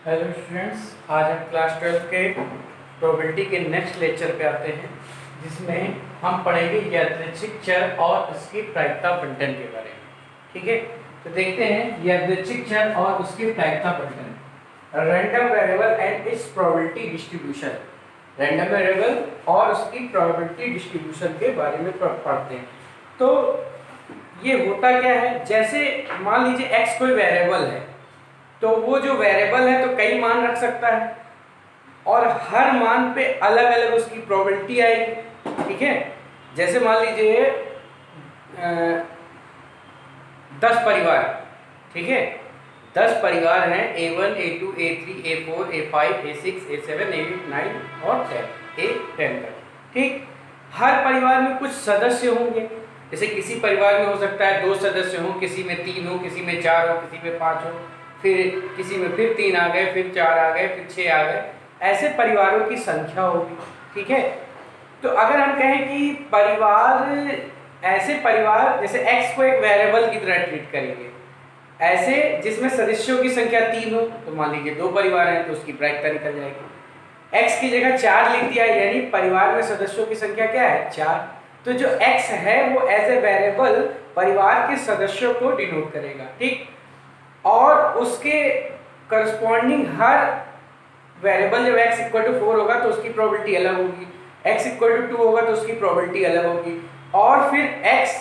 Hello students, आज हम class 12 के प्रोबेबिलिटी के नेक्स्ट लेक्चर पे आते हैं, जिसमें हम पढ़ेंगे यादृच्छिक चर और उसकी प्रायिकता बंटन के बारे में। ठीक है, तो देखते हैं यादृच्छिक चर और उसकी प्रायिकता बंटन। Random variable and its probability distribution. Random variable और उसकी प्रोबेबिलिटी डिस्ट्रीब्यूशन के बारे में पढ़ते हैं। तो ये होता क्या है, जैसे मान लीजिए x कोई वेरिएबल है, तो वो जो वेरिएबल है तो कई मान रख सकता है और हर मान पे अलग अलग उसकी प्रोबेबिलिटी आएगी। ठीक है, जैसे मान लीजिए 10 परिवार। ठीक है, 10 परिवार हैं, A1 A2 A3 A4 A5 A6 A7 A8 9 और 10 तक। ठीक, हर परिवार में कुछ सदस्य होंगे। जैसे किसी परिवार में हो सकता है 2 सदस्य हो, किसी में 3 हो, किसी में 4 हो, किसी में 5 हो, फिर किसी में फिर 3 आ गए, फिर 4 आ गए, फिर 6 आ गए। ऐसे परिवारों की संख्या होगी। ठीक है, तो अगर हम कहें कि परिवार, ऐसे परिवार जैसे x को एक वेरिएबल की तरह ट्रीट करेंगे, ऐसे जिसमें सदस्यों की संख्या 3 हो, तो मान लीजिए 2 परिवार हैं तो उसकी प्रायिकता निकल जाएगी। x की जगह 4 लिख दिया, यानी परिवार में सदस्यों की संख्या क्या है, 4। तो जो x है वो एज ए वेरिएबल परिवार के सदस्यों को डिनोट करेगा। ठीक, और उसके करस्पॉन्डिंग हर वेरिएबल, जब x इक्वल टू 4 होगा तो उसकी प्रोबेबिलिटी अलग होगी, x इक्वल टू 2 होगा तो उसकी प्रोबेबिलिटी अलग होगी, और फिर x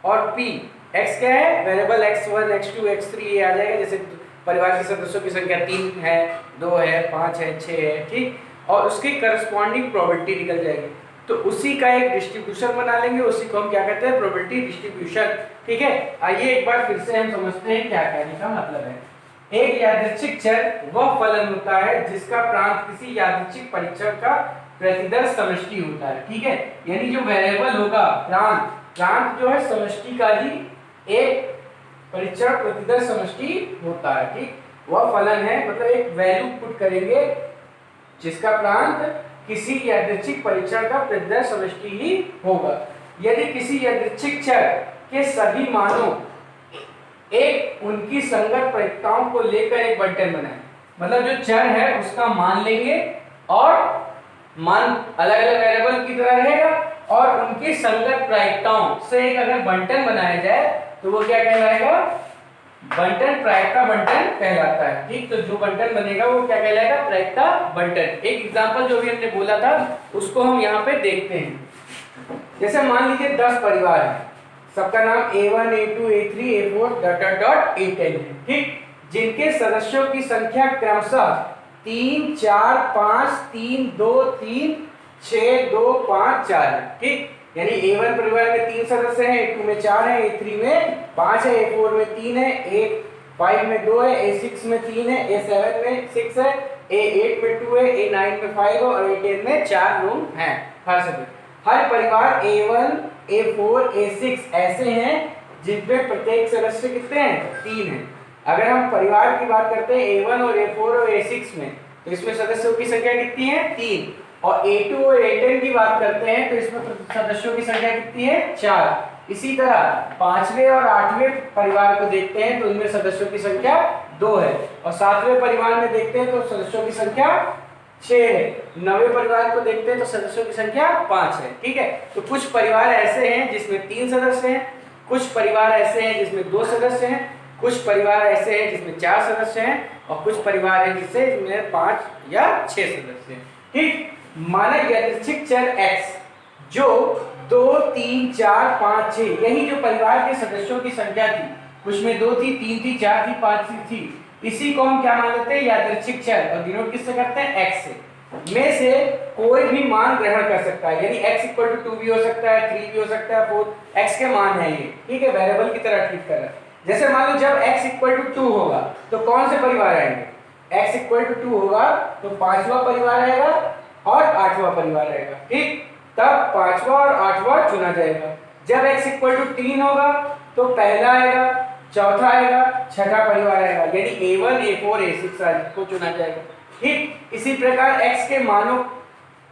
और p, x क्या है वेरिएबल, x1 x2 x3 ये आ जाएगा। जैसे परिवार के सदस्यों की संख्या 3 है, 2 है, 5 है, 6 है। ठीक, और उसकी करस्पॉन्डिंग प्रोबेबिलिटी निकल जाएगी, तो उसी का एक डिस्ट्रीब्यूशन बना लेंगे, उसी को हम क्या कहते हैं, प्रोबेबिलिटी डिस्ट्रीब्यूशन। ठीक है, आइए एक बार फिर से हम समझते हैं क्या कहने का मतलब है। एक यादृच्छिक चर वह फलन होता है जिसका प्रांत किसी यादृच्छिक परीक्षण का प्रतिदर्श समष्टि होता है। ठीक है, यानी जो वेरिएबल होगा प्रांत जो है समष्टि का ही एक परीक्षण प्रतिदर्श समष्टि होता है। ठीक, वह फलन है, मतलब एक वैल्यू पुट करेंगे जिसका प्रांत किसी यादृच्छिक परीक्षण का प्रतिदर्श समष्टि ही होगा। यदि किसी यादृच्छिक चर के सभी मानों एक उनकी संगत प्रायिकताओं को लेकर एक बंटन बनाए, मतलब जो चर है उसका मान लेंगे और मान अलग अलग वेरिएबल की तरह रहेगा, और उनकी संगत प्रायिकताओं से एक अगर बंटन बनाया जाए तो वो क्या कहलाएगा, बंटन प्रायिकता बंटन कहलाता है। ठीक, तो जो बंटन बनेगा वो क्या कहलाएगा, प्रायिकता बंटन। एक एग्जांपल जो भी हमने बोला था उसको हम यहाँ पे देखते हैं। जैसे मान लीजिए 10 परिवार है, सबका नाम A1 A2 A3 A4 A10 है। ठीक, जिनके सदस्यों की संख्या क्रमशः 3 4 5 3 2 3 6 2 5 4 है। ठीक, यानी A1 परिवार में 3 सदस्य हैं, A2 में 4 है, A3 में 5 है, A4 में 3 है, A5 में 2 है, A6 में 3 है, A7 में 6 है, A8 में 2 है, A9 में 5 है और A10 में 4 लोग हैं। हर परिवार A1 A4 A6 ऐसे हैं जिनमें प्रत्येक सदस्य कितने हैं, 3 हैं। अगर हम परिवार की बात करते हैं A1 और A4 और A6 में, तो इसमें सदस्यों की संख्या कितनी है, 3। और A2 और A10 की बात करते हैं तो इसमें सदस्यों की संख्या कितनी है, 4। इसी तरह 5वें और 8वें परिवार को देखते हैं तो उनमें सदस्यों की संख्या 2 है, और 7वें परिवार में देखते हैं तो सदस्यों की संख्या 6 है, 9वें परिवार को देखते हैं तो सदस्यों की संख्या 5 है। ठीक है, तो कुछ परिवार ऐसे हैं जिसमें 3 सदस्य हैं, कुछ परिवार ऐसे हैं जिसमें 2 सदस्य हैं, कुछ परिवार ऐसे हैं जिसमें 4 सदस्य हैं, और कुछ परिवार हैं जिसमें 5 या 6 सदस्य हैं। ठीक, माना यादृच्छिक चर x जो 2 3 4 5 6, यही जो परिवार के सदस्यों की संख्या थी, कुछ में 2 थी, 3 थी, 4 थी, 5 थी, इसी को हम क्या मान लेते हैं, यादृच्छिक चर, और डिनोट किससे करते हैं, x से। में से कोई भी मान ग्रहण कर सकता है, यानी x इक्वल टू 2 भी हो सकता है, 3 भी हो सकता है, 4 x के मान है ये। ठीक है, वेरिएबल की तरह ट्रीट कर रहा है। जैसे मान लो जब x इक्वल टू 2 होगा तो कौन से परिवार आएंगे, x इक्वल टू 2 होगा तो 5वां परिवार आएगा और 8वां परिवार आएगा। ठीक, तब 5वां और 8वां चुना जाएगा। जब x इक्वल टू 3 होगा तो पहला आएगा, चौथा आएगा, छठा परिवार आएगा, यानी A1 A4 A6 को चुना जाएगा। ठीक, इसी प्रकार x के मानों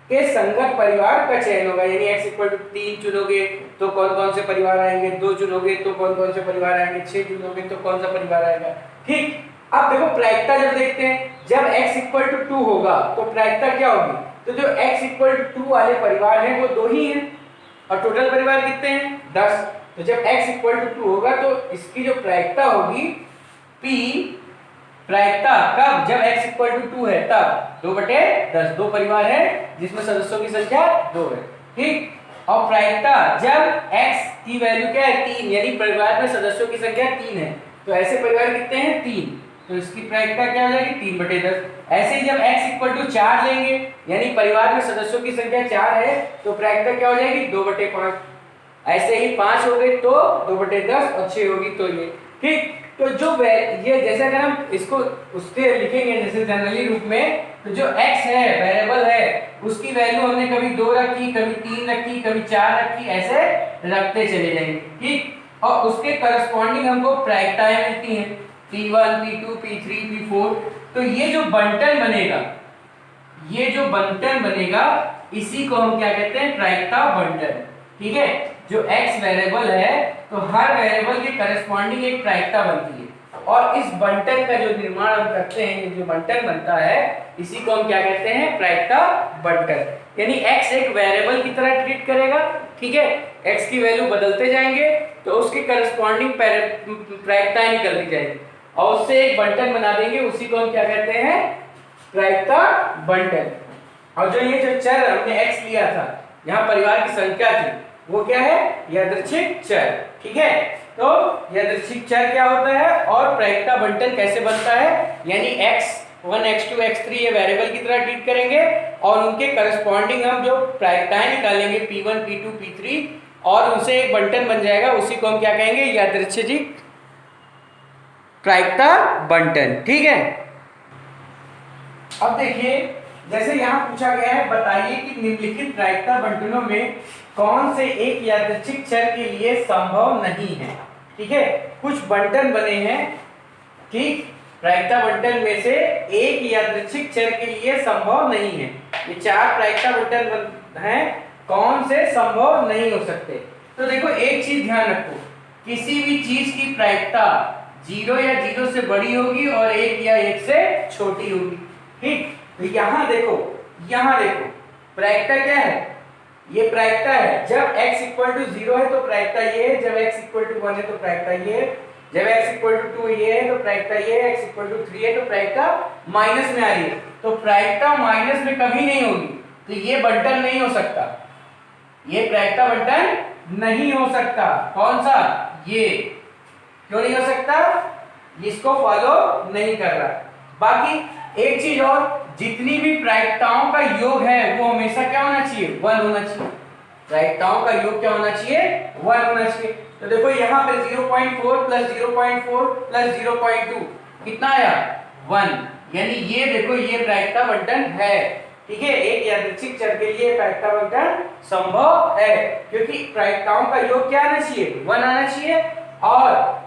के संगत परिवार का चयन होगा, यानी x इक्वल टू 3 चुनोगे तो कौन कौन से परिवार आएंगे, 2 चुनोगे तो कौन कौन से परिवार आएंगे, 6 चुनोगे तो कौन सा परिवार आएगा। ठीक, अब देखो प्रायिकता जब देखते हैं, जब x इक्वल टू 2 होगा तो प्रायिकता क्या होगी, तो जो x इक्वल टू 2 वाले परिवार हैं वो 2 ही हैं और टोटल परिवार कितने हैं 10। तो जब x इक्वल टू 2 होगा तो इसकी जो प्रायिकता होगी p, प्रायिकता कब, जब x इक्वल टू 2 है तब 2/10, 2 परिवार है जिसमें सदस्यों की संख्या 2 है, ठीक। और प्रायिकता जब x की वैल्यू क्या है 3, यानी परिवार में सदस्यों की संख्या 3 है, तो ऐसे परिवार कितने हैं 3, तो इसकी प्रायिकता क्या हो जाएगी 3/10। ऐसे ही जब x इक्वल टू 4 लेंगे, यानी परिवार में सदस्यों की संख्या 4 है, तो प्रायिकता क्या हो जाएगी 2/5। ऐसे ही 5 हो गई तो 2/10 और 6 होगी तो ये, ठीक। तो जो ये जैसे अगर हम इसको उससे लिखेंगे जैसे जनरली रूप में, तो जो x है वेरिएबल है उसकी वैल्यू हमने कभी 2 रखी, कभी 3 रखी, कभी 4 रखी, ऐसे रखते चले जाएंगे, ठीक। और उसके करस्पॉन्डिंग हमको प्रायिकताएं मिलती हैं P1, P2, P3, P4। तो ये जो बंटन बनेगा, ये जो बंटन बनेगा इसी को हम क्या कहते हैं प्रायिकता बंटन, ठीक है। जो x वेरिएबल है तो हर वेरिएबल के करस्पॉन्डिंग एक प्रायिकता बनती है और इस बंटन का जो निर्माण हम करते हैं, ये जो बंटन बनता है इसी को हम क्या कहते हैं प्रायिकता बंटन। यानी x एक वेरिएबल की तरह ट्रीट करेगा, ठीक है, x की वैल्यू बदलते जाएंगे तो उसके करस्पॉन्डिंग प्रायिकताएं निकलती जाएंगी और उससे एक बंटन बना देंगे, उसी को हम क्या कहते हैं प्रायिकता बंटन। और जो ये जो चर हमने x लिया था, यहाँ परिवार की संख्या थी, वो क्या है यादृच्छिक चर, ठीक है। तो यादृच्छिक चर क्या होता है और प्रायिकता बंटन कैसे बनता है, यानी x1, x2, x3 ये वेरिएबल की तरह ट्रीट करेंगे और उनके करस्पॉन्डिंग हम जो प्रायिकताएं निकालेंगे P1, P2, P3 और उनसे एक बंटन बन जाएगा, उसी को हम क्या कहेंगे यादृच्छिक प्रायिकता बंटन, ठीक है। अब देखिए जैसे यहाँ पूछा गया है, बताइए कि निम्नलिखित प्रायिकता बंटनों में कौन से एक यादृच्छिक चर के लिए संभव नहीं है, ठीक है। कुछ बंटन बने हैं, ठीक, प्रायिकता बंटन में से एक यादृच्छिक चर के लिए संभव नहीं है। ये 4 प्रायिकता बंटन हैं, कौन से संभव नहीं हो सकते। तो देखो एक चीज ध्यान रखो, किसी भी चीज की प्रायिकता 0 या 0 से बड़ी होगी और 1 या 1 से छोटी होगी, ठीक। तो यहाँ देखो प्रायिकता क्या है, ये प्रायिकता है जब x इक्वल टू 0 है तो प्रायिकता ये है, जब x इक्वल टू 1 है तो प्रायिकता ये है, जब x इक्वल टू 2 ये है तो प्रायिकता ये है, x इक्वल टू 3 है तो प्रायिकता माइनस में आ रही है। तो प्रायिकता माइनस में कभी नहीं होगी, तो ये बंटन नहीं हो सकता, ये प्रायिकता बंटन नहीं हो सकता। कौन सा, ये क्यों नहीं हो सकता, इसको फॉलो नहीं कर रहा। बाकी एक चीज और, जितनी भी प्रायिकताओं का योग है वो हमेशा क्या होना चाहिए 1 होना चाहिए, प्रायिकताओं का योग क्या होना चाहिए 1 होना चाहिए। तो देखो यहाँ पे 0.4 प्लस 0.4 प्लस 0.2 कितना आया 1, यानी ये देखो ये प्रायिकता बंटन है, ठीक है। एक यादृच्छिक चर के लिए प्रायिकता बंटन संभव है क्योंकि प्रायिकताओं का योग क्या आना चाहिए 1 आना चाहिए और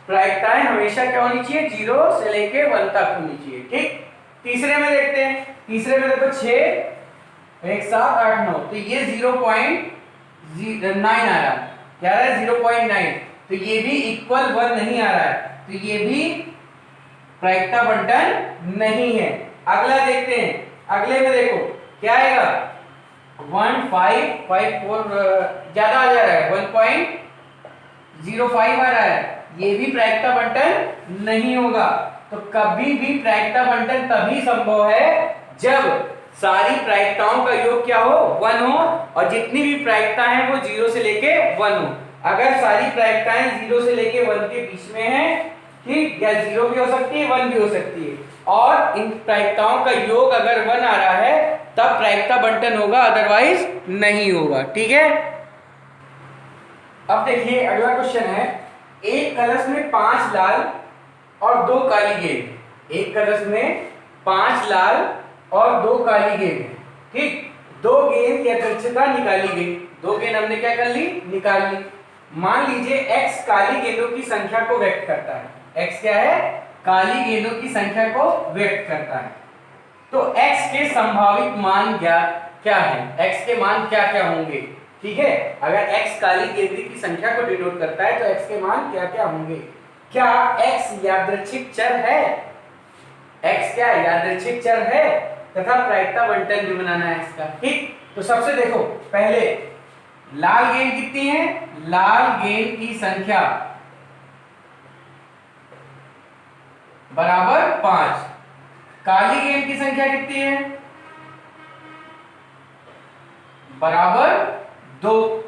प्रायिकताएं हमेशा क्या होनी चाहिए 0 से लेके 1 तक होनी चाहिए, ठीक। तीसरे में देखते हैं, तीसरे में देखो 6 1 7 8 9, तो ये 0.9 आ रहा है, क्या आ रहा है 0.9, तो ये भी इक्वल 1 नहीं आ रहा है, तो ये भी प्रायिकता बंटन नहीं है। अगला देखते हैं, अगले में देखो क्या आएगा 1.554 ज्यादा आ जा रहा है 1.05 आ रहा है, ये भी प्रायिकता बंटन नहीं होगा। तो कभी भी प्रायिकता बंटन तभी संभव है जब सारी प्रायिकताओं का योग क्या हो 1 हो और जितनी भी प्रायिकता हैं वो 0 से लेके 1 हो। अगर सारी प्रायिकताएं 0 से लेके 1 के बीच में हैं, ठीक, या 0 भी हो सकती है 1 भी हो सकती है और इन प्रायिकताओं का योग अगर 1 आ रहा है तब प्रायिकता बंटन होगा, अदरवाइज नहीं होगा, ठीक है। अब देखिए अगला क्वेश्चन है, एक कलश में 5 लाल और 2 काली गेंद, एक कलश में 5 लाल और 2 काली गेंद, ठीक। 2 गेंद यादृच्छिकता निकाली गई, 2 गेंद हमने क्या कर ली निकाल ली। मान लीजिए x काली गेंदों की संख्या को व्यक्त करता है, x क्या है काली गेंदों की संख्या को व्यक्त करता है। तो x के संभावित मान क्या है, x के मान क्या क्या होंगे, ठीक है। अगर x काली गेंद की संख्या को डिनोट करता है तो x के मान क्या क्या होंगे, क्या x यादृच्छिक चर है? x क्या यादृच्छिक चर है तथा प्रायिकता बंटन भी बनाना है इसका। ठीक, तो सबसे देखो पहले लाल गेंद कितनी है? लाल गेंद की संख्या बराबर 5। काली गेंद की संख्या कितनी है? बराबर 2।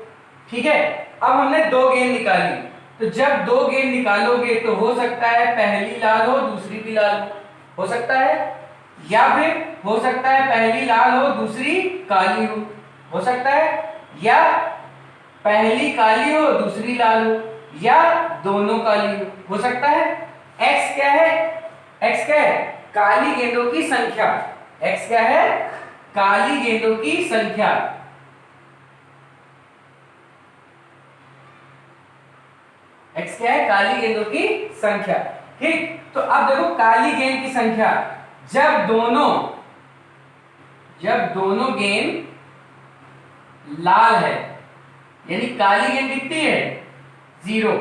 ठीक है, अब हमने 2 गेंद निकाली, तो जब 2 गेंद निकालोगे तो हो सकता है पहली लाल हो दूसरी भी लाल हो सकता है, या फिर हो सकता है पहली लाल हो दूसरी काली हो सकता है, या पहली काली हो दूसरी लाल हो, या दोनों काली हो सकता है। x क्या है? x क्या है? काली गेंदों की संख्या। x क्या है? काली गेंदों की संख्या। x क्या है? काली गेंदों की संख्या। ठीक, तो अब देखो काली गेंद की संख्या, जब दोनों गेंद लाल है, यानी काली गेंद कितनी है? 0।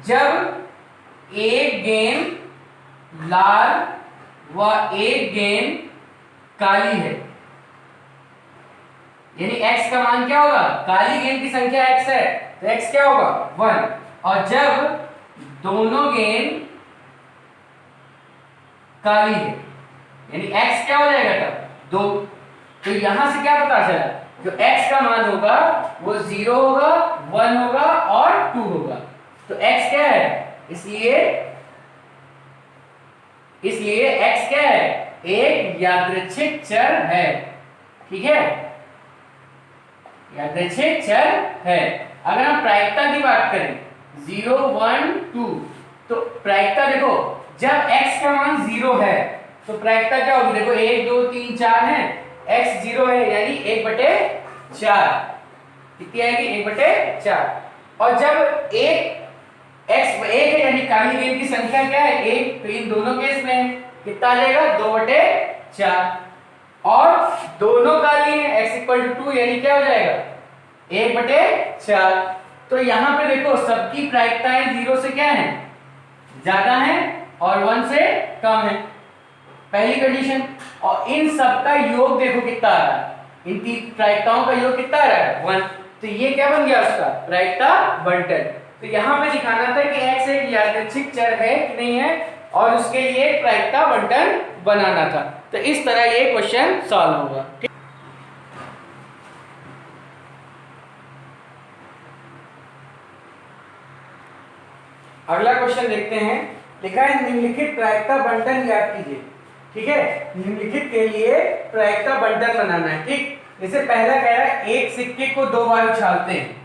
जब एक गेंद लाल व एक गेंद काली है, यानी x का मान क्या होगा? काली गेंद की संख्या x है तो x क्या होगा? 1। और जब दोनों गेंद काली है, यानी x क्या हो जाएगा तब? 2। तो यहां से क्या पता चला? जो x का मान होगा वो 0 होगा, 1 होगा और 2 होगा। तो x क्या है? इसलिए x क्या है? एक यादृच्छिक चर है। ठीक है, यादृच्छिक चर है। अगर हम प्रायिकता की बात करें 0, 1, 2, तो प्रायिकता देखो, जब x का मान 0 है तो प्रायिकता क्या होगी? देखो 1, 2, 3, 4 है, x 0 है यानी 1/4 कितनी आएगी? 1/4। और जब x 1 है यानी काली गेंद की संख्या क्या है? 1, तो इन दोनों केस में कितना आ जाएगा? 2/4। और दोनों काली है, x 2 यानी क्या हो जाएगा? 1/4। तो यहाँ पे देखो सबकी प्रायिकताएं 0 से क्या है? ज्यादा है और 1 से कम है, पहली कंडीशन। और इन सब का योग देखो कितना आ रहा है, इन तीन प्रायिकताओं का योग कितना आ रहा है? 1। तो ये क्या बन गया उसका? प्रायिकता बंटन। तो यहाँ पे दिखाना था कि x एक यादृच्छिक चर है कि नहीं है, और उसके लिए प्रायिकता बंटन बनाना था। तो इस तरह ये क्वेश्चन सॉल्व होगा। अगला क्वेश्चन देखते हैं। लिखा है निम्नलिखित प्रायिकता बंटन ज्ञात कीजिए। ठीक है, निम्नलिखित के लिए प्रायिकता बंटन बनाना है। ठीक, जैसे पहला कह रहा है एक सिक्के को 2 बार उछालते हैं।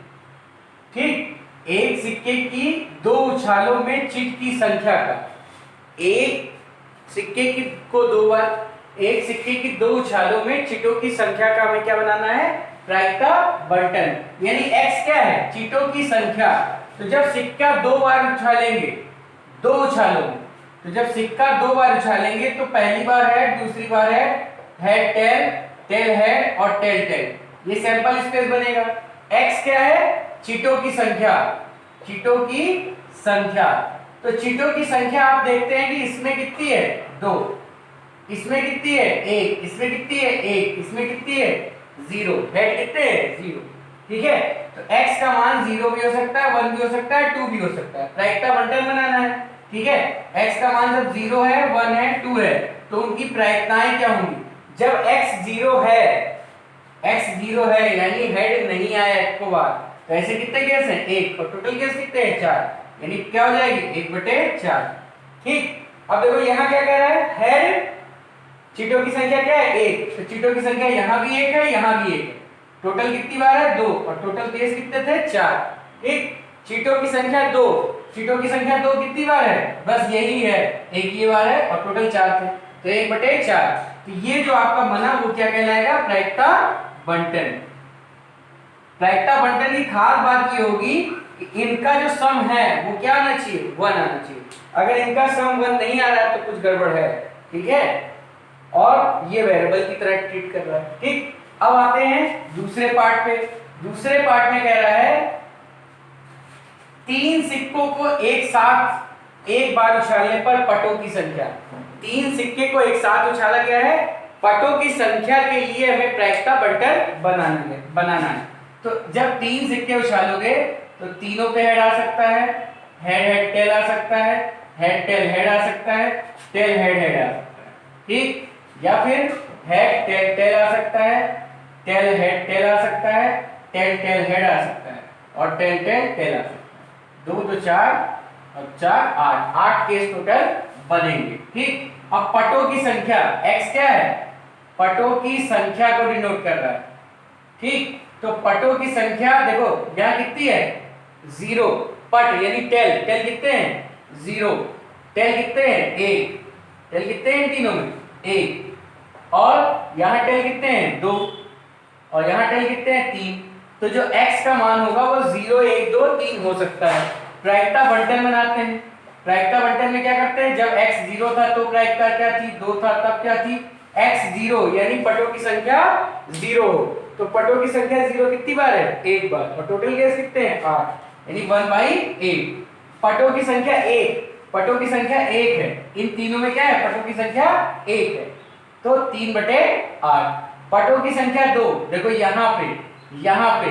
ठीक, एक सिक्के की 2 उछालों में चिट की संख्या का, एक सिक्के की को 2 बार, एक सिक्के की 2 उछालों में चिटों की संख्या का हमें क्या बनाना है? प्रायिकता बंटन। यानी x क्या है? चीटों की संख्या। तो जब सिक्का 2 बार उछालेंगे, 2 उछालों में, तो जब सिक्का 2 बार उछालेंगे तो पहली बार हेड, दूसरी बार हेड टेल, टेल हेड और टेल टेल, ये सैंपल स्पेस बनेगा। x क्या है? चीटों की संख्या, चीटों की संख्या। तो चीटों की संख्या आप देखते हैं कि इसमें कितनी है? 2, इसमें कितनी है? 1, इसमें कितनी है? 1, इसमें कितनी है? 0। हेड कितने हैं? 0। ठीक है, तो x का मान 0 भी हो सकता है, 1 भी हो सकता है, 2 भी हो सकता है। प्रायिकता बंटन बनाना है। ठीक है, x का मान जब 0 है, 1 है, 2 है, तो उनकी प्रायिकताएं क्या होंगी? जब x 0 है, x 0 है यानी हेड नहीं आया एक को बार, तो ऐसे कितने केस हैं? 1, और टोटल केस कितने हैं? 4, यानी क्या हो जाएगी? 1/4। ठीक, अब देखो यहाँ क्या कह रहा है? हेड चीटों की संख्या क्या है? 1, तो चीटों की संख्या यहाँ भी 1 है, यहाँ भी 1 है, टोटल कितनी बार है? 2, और टोटल केस कितने थे? 4। ठीक, चीटों की संख्या 2, चीटों की संख्या 2 कितनी बार है? बस यही है, एक ही बार है, और टोटल 4 थे, तो 1/4। तो ये जो आपका बना वो क्या कहलाएगा? प्रायिकता बंटन। प्रायिकता बंटन की खास बात ये होगी कि इनका जो सम है वो क्या आना चाहिए? 1 आना चाहिए। अगर इनका सम 1 नहीं आ रहा है तो कुछ गड़बड़ है। ठीक है, और ये वेरिएबल की तरह ट्रीट कर रहा है। ठीक, अब आते हैं दूसरे पार्ट पे। दूसरे पार्ट में कह रहा है 3 सिक्कों को एक साथ एक बार उछालने पर पटों की संख्या। 3 सिक्के को एक साथ उछाला गया है, पटों की संख्या के लिए हमें प्रायिकता बंटन बनाना है। तो जब 3 सिक्के उछालोगे तो तीनों पे हेड आ सकता है, हेड हेड टेल आ सकता है, हेड टेल हेड आ सकता है, टेल हेड हेड आ सकता है, ठीक। या फिर हेड टेल टेल आ सकता है, टेल हेड टेल आ सकता है, टेल टेल हेड आ सकता है और टेल टेल टेल आ सकता है। 2 2 4 और 4 8 केस टोटल बनेंगे, ठीक। अब पटों की संख्या x क्या है, पटों की संख्या को डिनोट कर रहा है, ठीक। तो पटों की संख्या देखो यहां कितनी है 0, पट यानी टेल टेल कितने हैं 0, टेल कितने हैं 1, टेल कितने हैं इन तीनों में 1, और यहां टेल कितने हैं 2 और यहां टेल कितने हैं 3। तो जो x का मान होगा वो 0 1 2 3 हो सकता है। प्रायिकता बंटन बनाते हैं। प्रायिकता बंटन में क्या करते हैं, जब x 0 था तो प्रायिकता क्या थी 2 था, तब क्या थी x 0 यानी पटों की संख्या 0 हो। तो पटों की संख्या 0 कितनी बार है, एक बार, और टोटल केस कितने हैं 8 यानी 1/8। पटों की संख्या 1, पटों की संख्या 1 है, इन तीनों में क्या है पटों की संख्या 1 है, तो 3/8। पटों की संख्या 2, देखो यहाँ पे यहाँ पे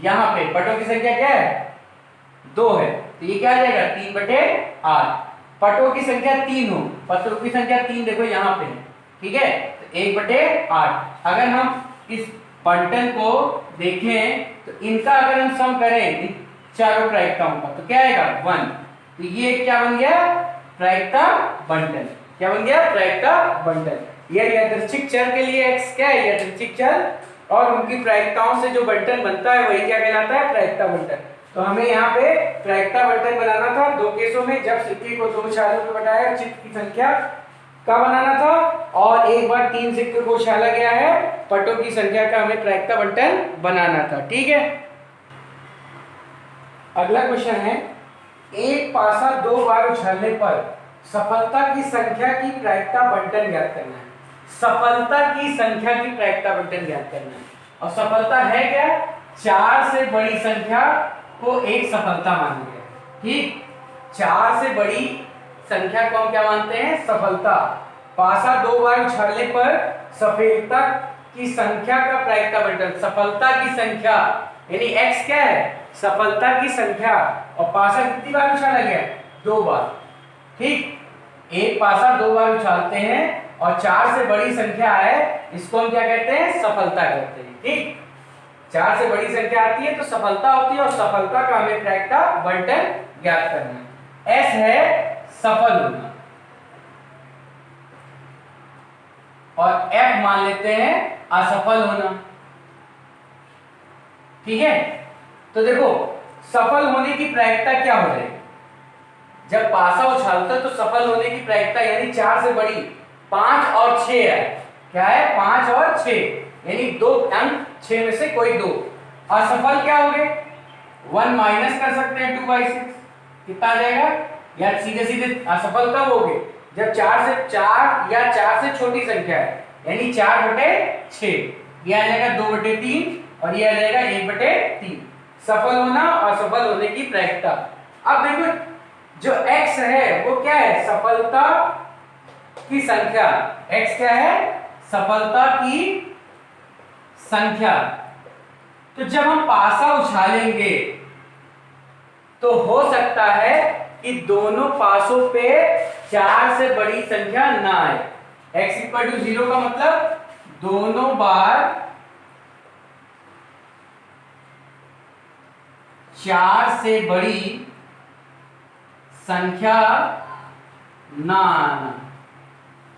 यहाँ पे पटों की संख्या क्या है 2 है, तो ये क्या आ जाएगा 3/8। पटों की संख्या 3 हो, पटों की संख्या 3 देखो यहाँ पे है, ठीक है, तो 1/8। अगर हम इस बंटन को देखें तो इनका अगर हम सम करें इन चारों प्रायिकताओं का तो क्या आएगा 1। तो ये क्या बन गया प्रायिकता बंटन, क्या बन गया प्रायिकता बंटन। यह यादृच्छिक चर के लिए x क्या है यादृच्छिक चर, और उनकी प्रायिकताओं से जो बंटन बनता है वही क्या कहलाता है प्रायिकता बंटन। तो हमें यहाँ पे प्रायिकता बंटन बनाना था 2 केसों में, जब सिक्के को 2 उछालों में बटाया चित्त की संख्या का बनाना था, और एक बार 3 सिक्के को उछाला गया है पटों की संख्या का हमें प्रायिकता बंटन बनाना था, ठीक है। अगला क्वेश्चन है, एक पासा 2 बार उछालने पर सफलता की संख्या की प्रायिकता बंटन ज्ञात करना है। सफलता की संख्या की प्रायिकता बंटन ज्ञात करना है, और सफलता है क्या 4 से बड़ी संख्या को एक सफलता माना गया, ठीक। 4 से बड़ी संख्या को हम क्या मानते हैं सफलता। पासा 2 बार उछालने पर सफलता की संख्या का प्रायिकता बंटन, सफलता की संख्या यानी x क्या है सफलता की संख्या, और पासा कितनी बार उछाला गया 2 बार, ठीक। एक पासा 2 बार उछालते हैं और 4 से बड़ी संख्या है, इसको हम क्या कहते हैं सफलता कहते हैं, ठीक। 4 से बड़ी संख्या आती है तो सफलता होती है, और सफलता का हमें प्रायिकता बंटन ज्ञात करना है। S है सफल होना, और F मान लेते हैं असफल होना, ठीक है। तो देखो सफल होने की प्रायिकता क्या हो जाएगी, जब पासा उछालता है तो सफल होने की प्रायिकता यानी 4 से बड़ी 5 और 6 है, क्या है 5 और 6 यानी 2 अंक 6 में से कोई 2। असफल क्या हो गए 1 माइनस कर सकते हैं 2/6, कितना आ जाएगा, या सीधे सीधे असफल कब हो गए जब 4 से 4 या 4 से छोटी संख्या है, यानी 4/6, ये आ जाएगा 2/3 और ये आ जाएगा 1/3। सफल होना और असफल होने की प्रायिकता। अब देखो जो x है वो क्या है सफलता की संख्या, x क्या है सफलता की संख्या। तो जब हम पासा उछालेंगे तो हो सकता है कि दोनों पासों पे 4 से बड़ी संख्या ना आए। x = 0 का मतलब दोनों बार 4 से बड़ी संख्या ना आना।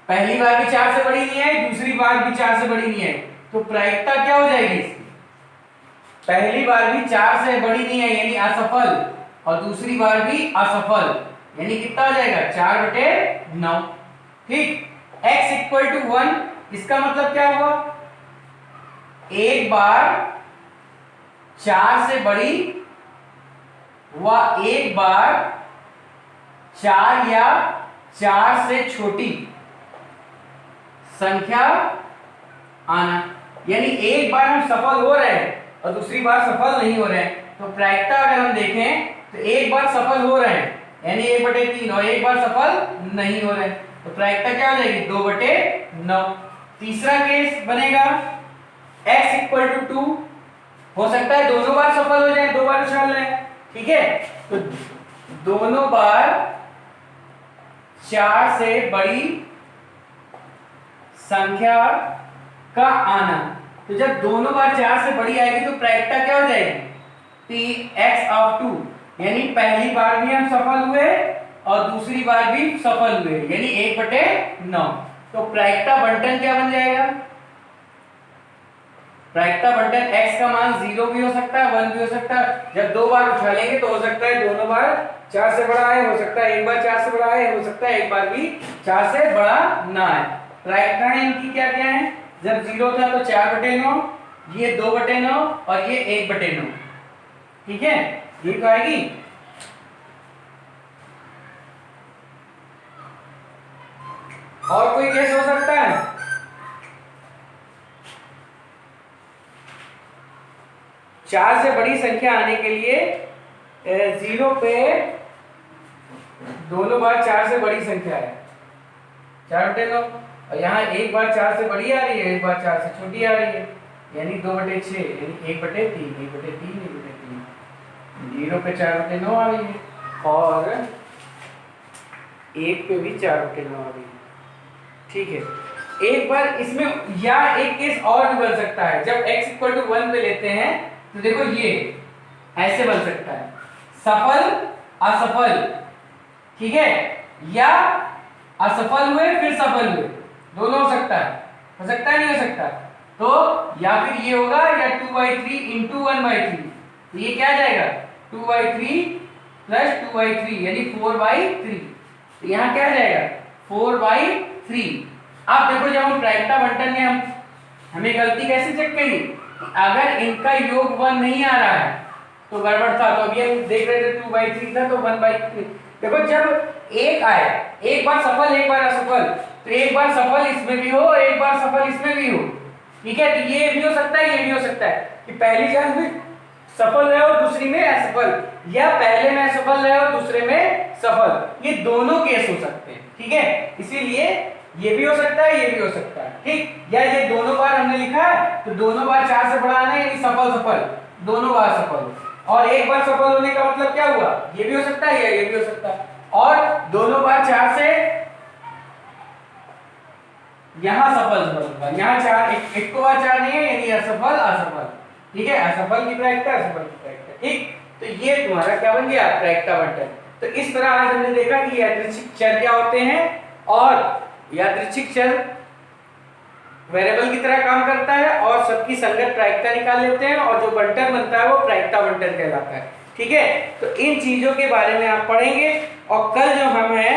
पहली बार भी 4 से बड़ी नहीं है, दूसरी बार भी 4 से बड़ी नहीं है, तो प्रायिकता क्या हो जाएगी इसकी, पहली बार भी 4 से बड़ी नहीं है यानी असफल, और दूसरी बार भी असफल यानी कितना हो जाएगा 4/9, ठीक। x = 1, इसका मतलब क्या हुआ एक बार 4 से बड़ी व एक बार 4 या 4 से छोटी संख्या आना, यानी एक बार हम सफल हो रहे हैं और दूसरी बार सफल नहीं हो रहे हैं। तो प्रायिकता अगर हम देखें तो एक बार सफल हो रहे हैं यानी 1/3 और एक बार सफल नहीं हो रहे, तो प्रायिकता क्या हो जाएगी 2/9। तीसरा केस बनेगा x = 2, हो सकता है दोनों बार सफल हो जाए, दो बार उछाल रहे हैं, ठीक है, तो दोनों बार 4 से बड़ी संख्या का आना। तो जब दोनों बार 4 से बड़ी आएगी तो प्रायिकता क्या हो जाएगी Px(2), यानी पहली बार भी हम सफल हुए और दूसरी बार भी सफल हुए, यानी 1/9। तो प्रायिकता बंटन क्या बन जाएगा, प्रायिकता बंटन x का मान 0 भी हो सकता है, 1 भी हो सकता है। जब दो बार उछालेंगे तो हो सकता है दोनों बार 4 से बड़ा आए, हो सकता है एक बार 4 से बड़ा आए, हो सकता है एक बार भी 4 से बड़ा ना आए। प्रायिकताएं इनकी क्या क्या है, जब 0 था तो 4/9, ये 2/9 और ये 1/9, ठीक है, ये तो आएगी। और कोई केस हो सकता है, चार से बड़ी संख्या आने के लिए 0 पे दोनों बार 4 से बड़ी संख्या है 4/9, और यहाँ एक बार 4 से बड़ी आ रही है, एक बार 4 से छोटी आ रही है, यानी 2/6, यानी 1/3, 1/3, 1/3, 0 पे 4/9 आ रही है और 1 पे भी 4/9 आ रही है, ठीक है। एक बार इसमें या एक केस और भी बन सकता है, जब x = 1 पे लेते हैं तो देखो ये ऐसे बन सकता है, सफल असफल, ठीक है, या असफल हुए फिर सफल हुए, दोनों हो सकता है, नहीं हो सकता। तो या फिर ये होगा या 2/3 × 1/3, तो ये क्या जाएगा 2/3 + 2/3 यानी 4/3, तो यहाँ क्या जाएगा 4/3। अब देखो जब हम प्रायिकता बंटन में हमें गलती कैसे चेक करी, अगर इनका योग 1 नहीं आ रहा है तो गड़बड़ था, तो अभी हम देख रहे थे 2/3 था तो 1/3। देखो जब एक आए, एक बार सफल एक बार असफल, तो एक बार सफल इसमें भी हो एक बार सफल इसमें भी हो, ठीक है, तो ये भी हो सकता है, ये भी हो सकता है कि पहली चांस में सफल रहे और दूसरी में असफल, या पहले में असफल रहे और दूसरे में सफल, ये दोनों केस हो सकते हैं, ठीक है। इसीलिए ये भी हो सकता है, ये भी हो सकता है, ठीक, या ये दोनों बार हमने लिखा है तो दोनों बार 4 से बड़ा आना है, यानी सफल सफल, दोनों बार सफल, और एक बार सफल होने का मतलब क्या हुआ, ये भी हो सकता है या ये भी हो सकता है, और दोनों बार 4 से यहां सफल होगा, यहाँ 4 एक को बार 4 नहीं है, यानी असफल असफल, ठीक है, असफल की प्रायिकता असफल की प्रायिकता, ठीक। तो ये तुम्हारा क्या बन गया प्रायिकता बंटन। तो इस तरह आज हमने देखा कि यादृच्छिक चर क्या होते हैं, और यादृच्छिक चर वेरिएबल की तरह काम करता है और सबकी संगत प्रायिकता निकाल लेते हैं, और जो बंटन बनता है वो प्रायिकता बंटन कहलाता है, ठीक है। तो इन चीजों के बारे में आप पढ़ेंगे, और कल जो हम है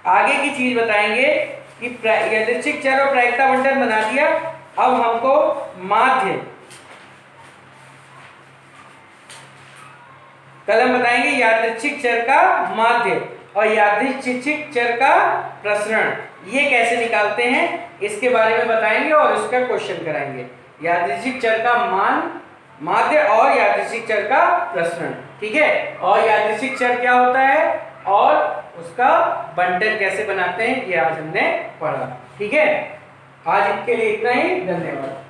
आगे की चीज बताएंगे कि यादृच्छिक चर और प्रायिकता बंटन बना दिया, अब हमको माध्य, कल हम बताएंगे यादृच्छिक चर का माध्य और यादृच्छिक चर का प्रसरण, ये कैसे निकालते हैं इसके बारे में बताएंगे और इसका क्वेश्चन कराएंगे। यादृच्छिक चर का मान, माध्य और यादृच्छिक चर का प्रसरण, ठीक है, और यादृच्छिक चर क्या होता है और उसका बंटन कैसे बनाते हैं ये आज हमने पढ़ा, ठीक है। आज इसके लिए इतना ही, धन्यवाद।